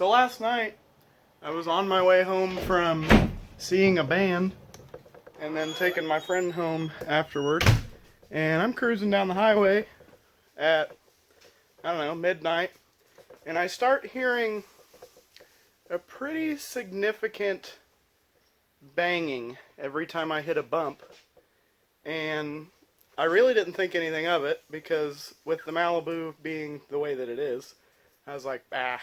So last night, I was on my way home from seeing a band and then taking my friend home afterward. And I'm cruising down the highway at, I don't know, midnight. And I start hearing a pretty significant banging every time I hit a bump. And I really didn't think anything of it because with the Malibu being the way that it is, I was like,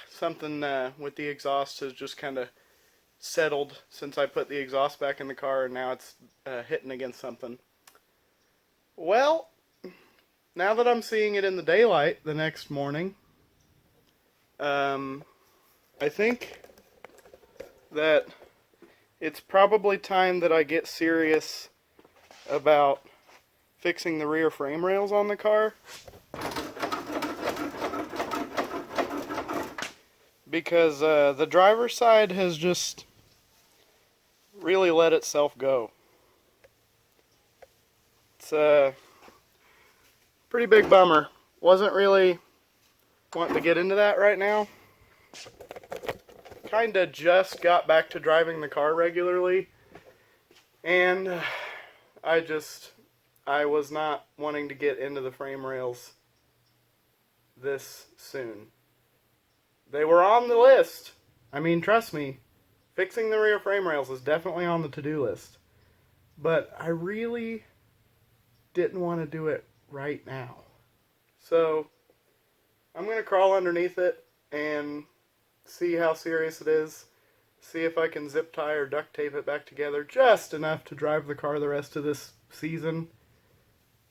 something with the exhaust has just kind of settled since I put the exhaust back in the car and now it's hitting against something. Well, now that I'm seeing it in the daylight the next morning, I think that it's probably time that I get serious about fixing the rear frame rails on the car. Because the driver's side has just really let itself go. It's a pretty big bummer. Wasn't really wanting to get into that right now. Kinda just got back to driving the car regularly. And I was not wanting to get into the frame rails this soon. They were on the list. I mean, trust me, fixing the rear frame rails is definitely on the to-do list. But I really didn't want to do it right now. So, I'm going to crawl underneath it and see how serious it is. See if I can zip tie or duct tape it back together just enough to drive the car the rest of this season.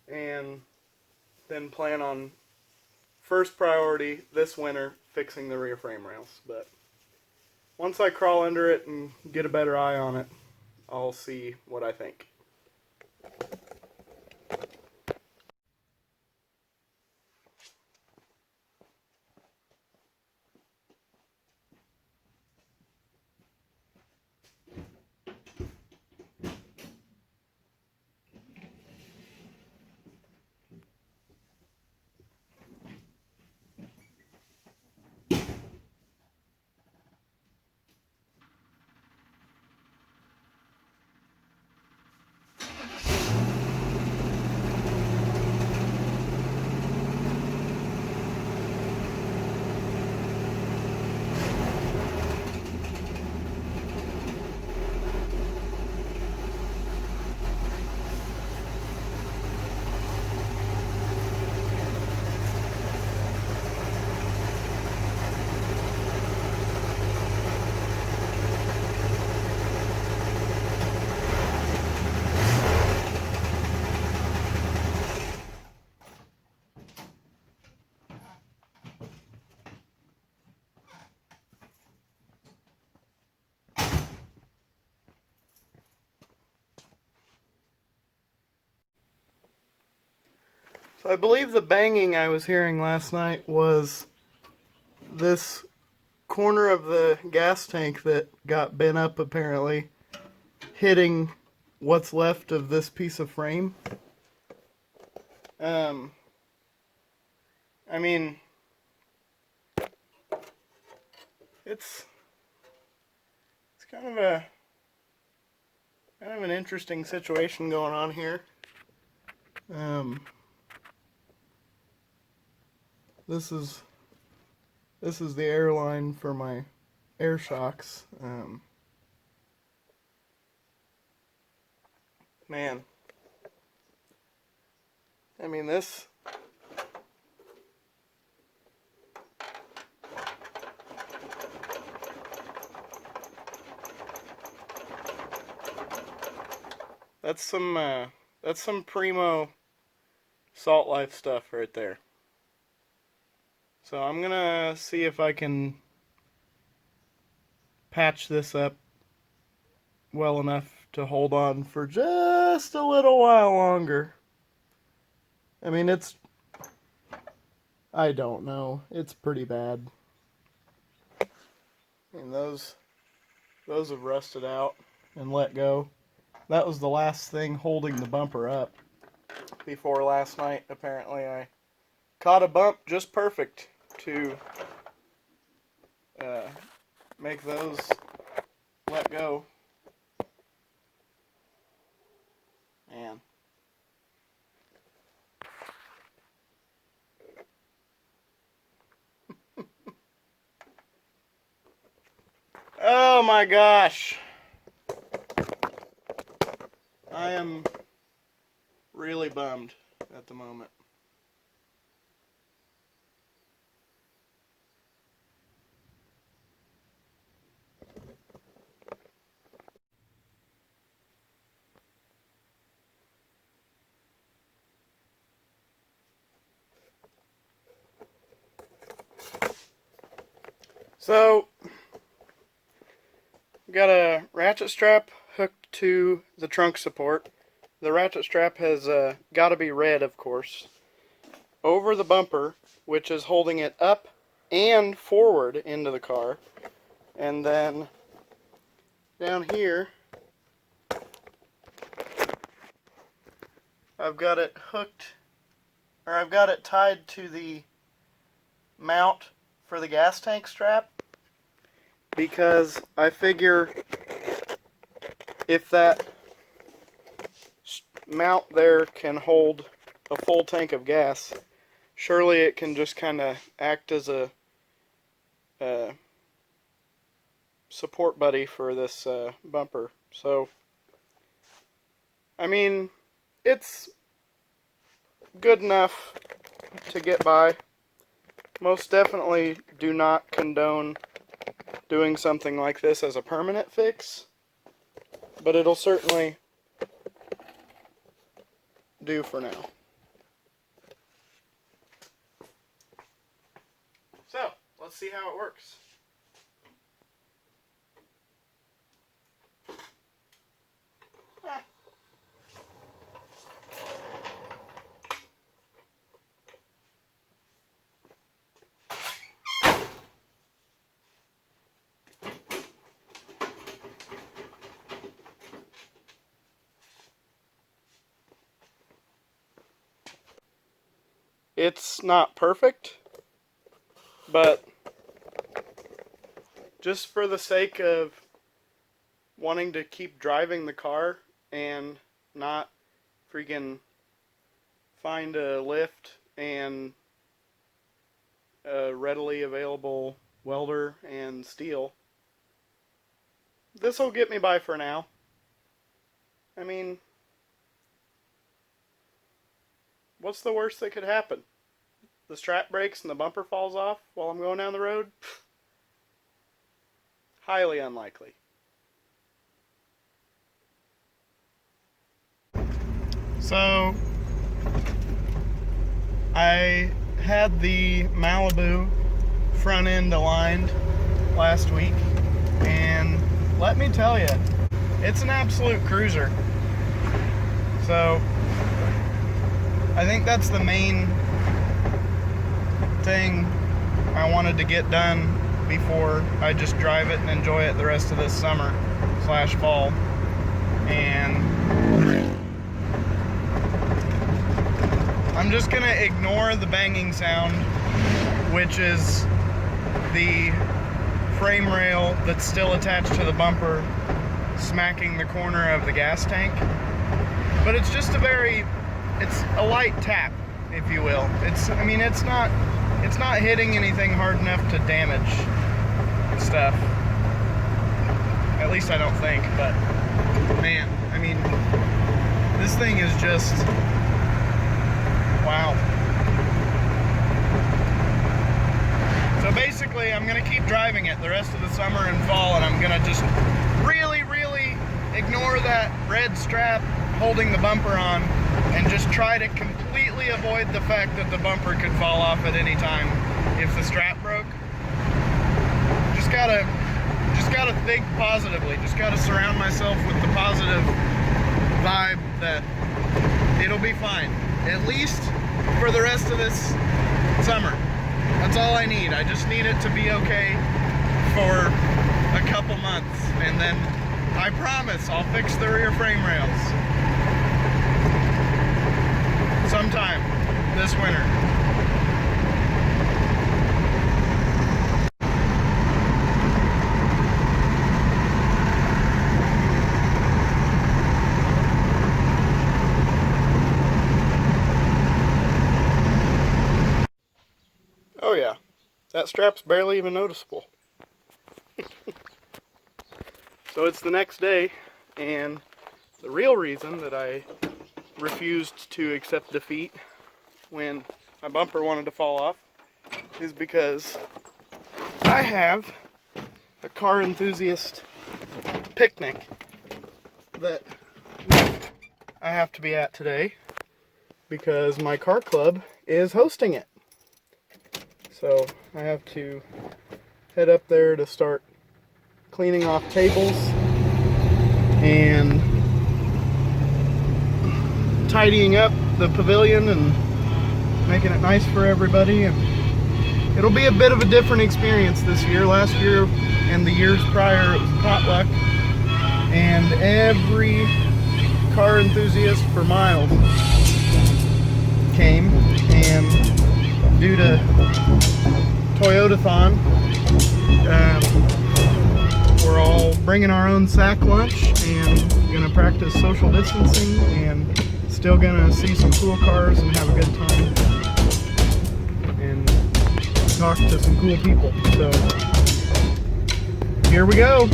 And then plan on first priority this winter fixing the rear frame rails. But once I crawl under it and get a better eye on it, I'll see what I think. So I believe the banging I was hearing last night was this corner of the gas tank that got bent up apparently hitting what's left of this piece of frame. I mean, it's kind of an interesting situation going on here. This is the air line for my air shocks. Man, I mean that's some primo salt life stuff right there. So I'm gonna see if I can patch this up well enough to hold on for just a little while longer. I mean, I don't know. It's pretty bad. I mean, those have rusted out and let go. That was the last thing holding the bumper up before last night. Apparently, I caught a bump just perfect to make those let go. Man. Oh my gosh. I am really bummed at the moment. So, got a ratchet strap hooked to the trunk support. The ratchet strap has got to be red, of course, over the bumper, which is holding it up and forward into the car. And then down here, I've got it hooked, or I've got it tied to the mount for the gas tank strap, because I figure if that mount there can hold a full tank of gas, surely it can just kind of act as a support buddy for this bumper. So, I mean, it's good enough to get by. Most definitely do not condone doing something like this as a permanent fix, but it'll certainly do for now. So, let's see how it works. It's not perfect, but just for the sake of wanting to keep driving the car and not freaking find a lift and a readily available welder and steel, this will get me by for now. I mean, what's the worst that could happen? The strap breaks and the bumper falls off while I'm going down the road? Highly unlikely. So, I had the Malibu front end aligned last week, and let me tell you, it's an absolute cruiser. So, I think that's the main thing I wanted to get done before I just drive it and enjoy it the rest of this summer / fall. And I'm just gonna ignore the banging sound, which is the frame rail that's still attached to the bumper smacking the corner of the gas tank. But it's just it's a light tap, if you will. I mean, it's not hitting anything hard enough to damage stuff. At least I don't think, but man, I mean, this thing is just, wow. So basically, I'm gonna keep driving it the rest of the summer and fall, and I'm gonna just really ignore that red strap holding the bumper on, and just try to completely avoid the fact that the bumper could fall off at any time if the strap broke. Just gotta think positively. Just gotta surround myself with the positive vibe that it'll be fine, at least for the rest of this summer. That's all I need. I just need it to be okay for a couple months, and then I promise I'll fix the rear frame rails sometime this winter. That strap's barely even noticeable. So it's the next day, and the real reason that I refused to accept defeat when my bumper wanted to fall off is because I have a car enthusiast picnic that I have to be at today because my car club is hosting it. So I have to head up there to start cleaning off tables and tidying up the pavilion and making it nice for everybody. And it'll be a bit of a different experience this year. Last year and the years prior it was potluck, and every car enthusiast for miles came, and due to Toyotathon, we're all bringing our own sack lunch and gonna practice social distancing and still gonna see some cool cars and have a good time and talk to some cool people. So here we go.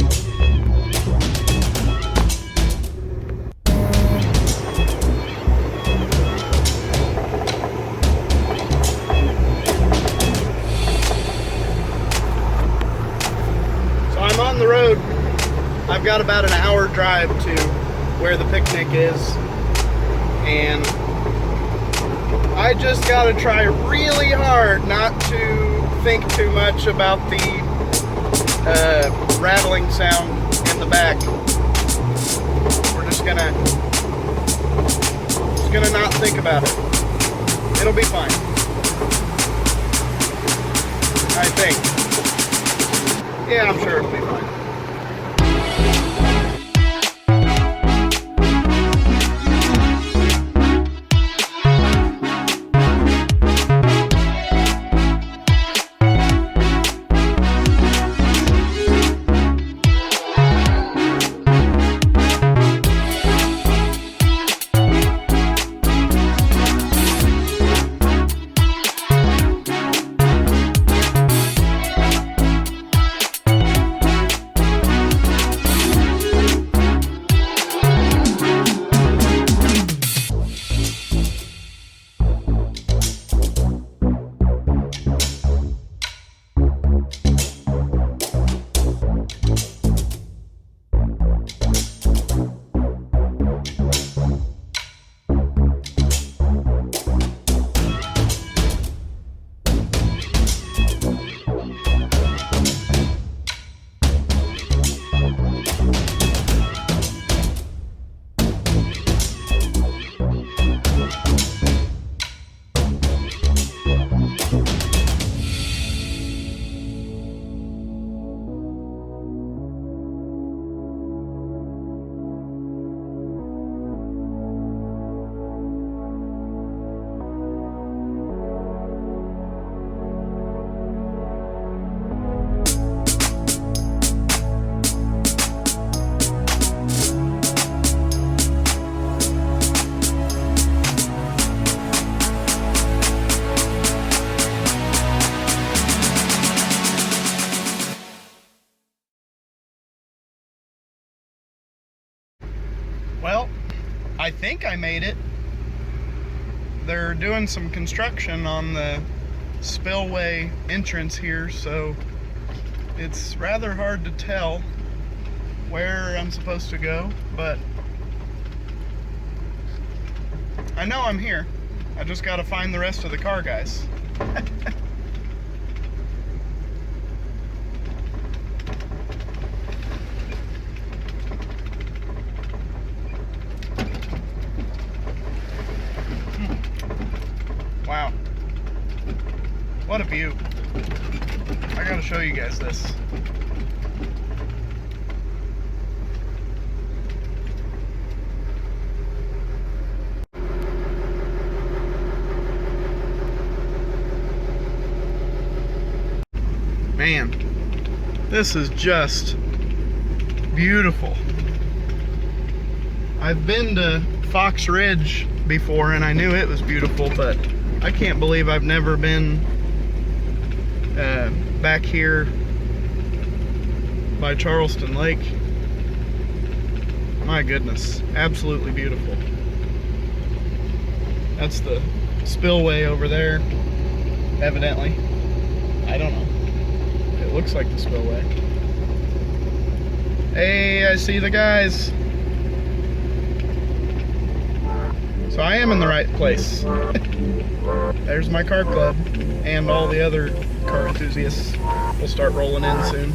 On the road. I've got about an hour drive to where the picnic is, and I just gotta try really hard not to think too much about the rattling sound in the back. We're just gonna not think about it. It'll be fine, I think. Yeah, I'm sure it'll be fine. Well, I think I made it. They're doing some construction on the spillway entrance here, so it's rather hard to tell where I'm supposed to go, but I know I'm here. I just gotta find the rest of the car guys. Wow. What a view. I gotta show you guys this. Man, this is just beautiful. I've been to Fox Ridge before and I knew it was beautiful, but I can't believe I've never been back here by Charleston Lake. My goodness, absolutely beautiful. That's the spillway over there, evidently. I don't know. It looks like the spillway. Hey, I see the guys. So I am in the right place. There's my car club, and all the other car enthusiasts will start rolling in soon.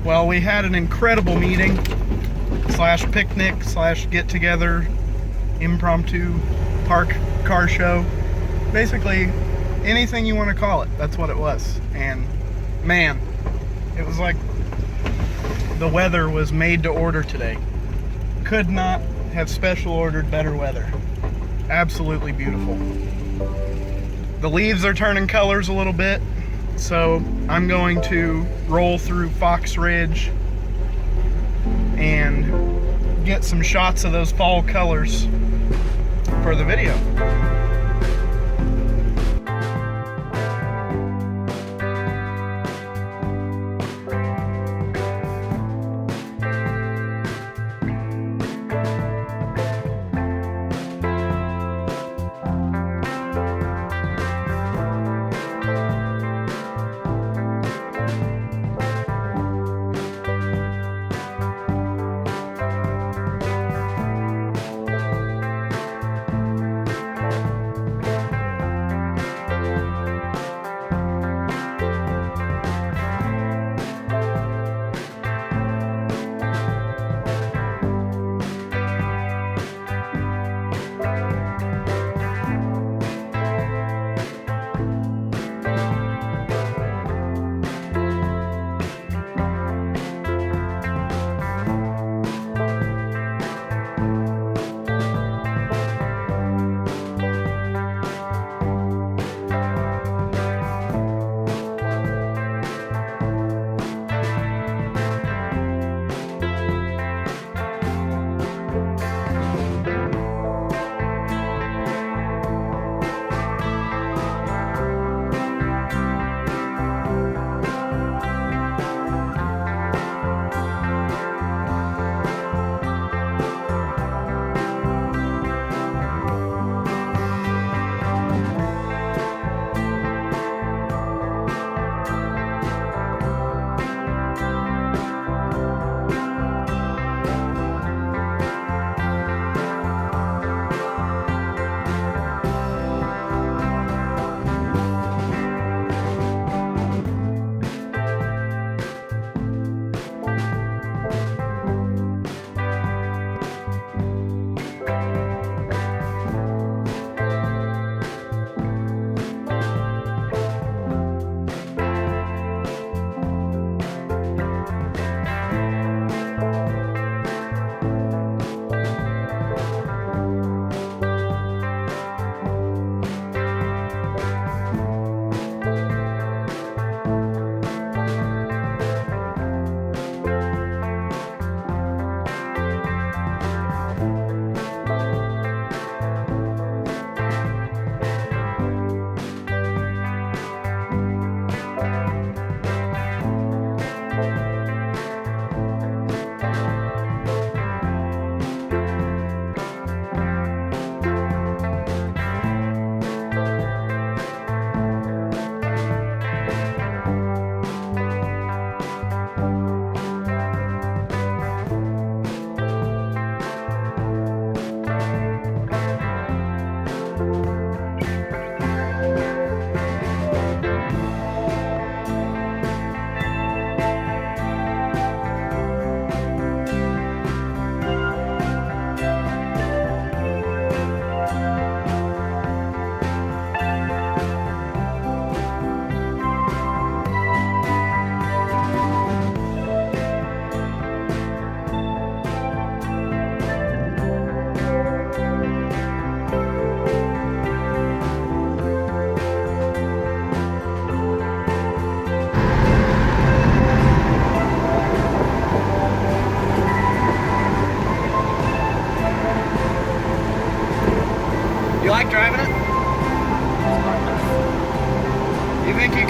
Well, we had an incredible meeting slash picnic slash get together, impromptu park car show. Basically, anything you want to call it, that's what it was. And man, it was like the weather was made to order today. Could not have special ordered better weather. Absolutely beautiful. The leaves are turning colors a little bit, so I'm going to roll through Fox Ridge and get some shots of those fall colors for the video.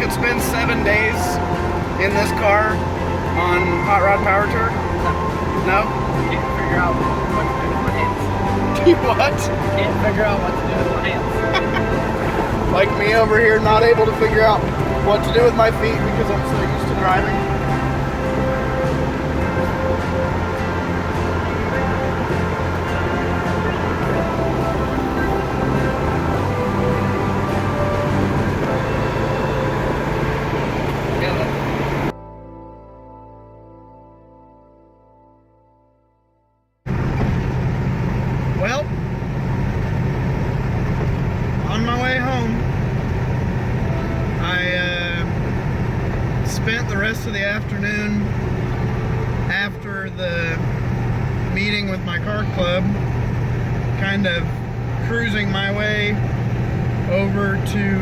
could spend 7 days in this car on Hot Rod Power Tour? No? Can't figure out what to do with my hands. What? Can't figure out what to do with my hands. Like me over here, not able to figure out what to do with my feet because I'm so used to driving. Well, on my way home, I spent the rest of the afternoon after the meeting with my car club kind of cruising my way over to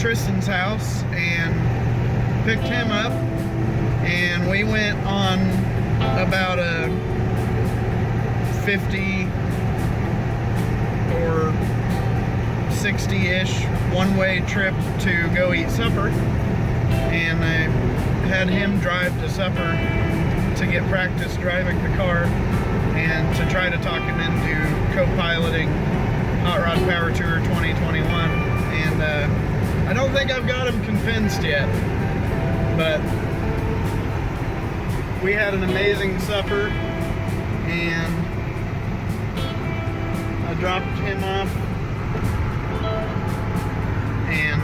Tristan's house and picked him up, and we went on about a 50 or 60-ish one-way trip to go eat supper, and I had him drive to supper to get practice driving the car and to try to talk him into co-piloting Hot Rod Power Tour 2021. And I don't think I've got him convinced yet, but we had an amazing supper, and I dropped him off, and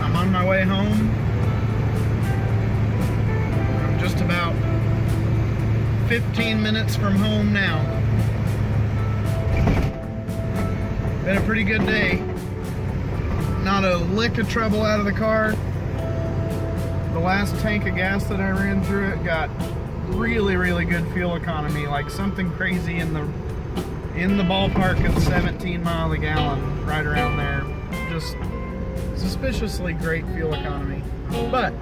I'm on my way home. I'm just about 15 minutes from home now. Been a pretty good day. Not a lick of trouble out of the car. The last tank of gas that I ran through it got really, really good fuel economy, like something crazy in the ballpark of 17 miles a gallon, right around there. Just suspiciously great fuel economy. But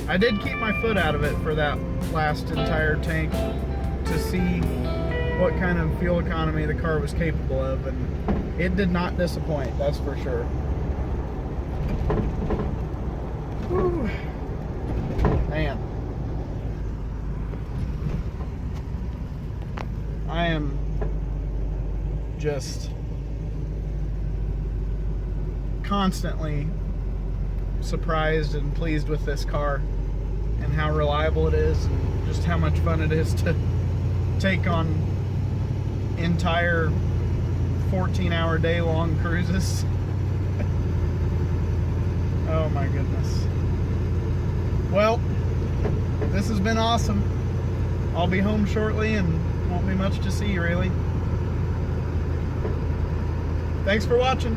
I did keep my foot out of it for that last entire tank to see what kind of fuel economy the car was capable of, and it did not disappoint, that's for sure. Whew. Man, I am just constantly surprised and pleased with this car and how reliable it is, and just how much fun it is to take on entire 14-hour day long cruises. Oh my goodness. Well, this has been awesome. I'll be home shortly and won't be much to see really. Thanks for watching.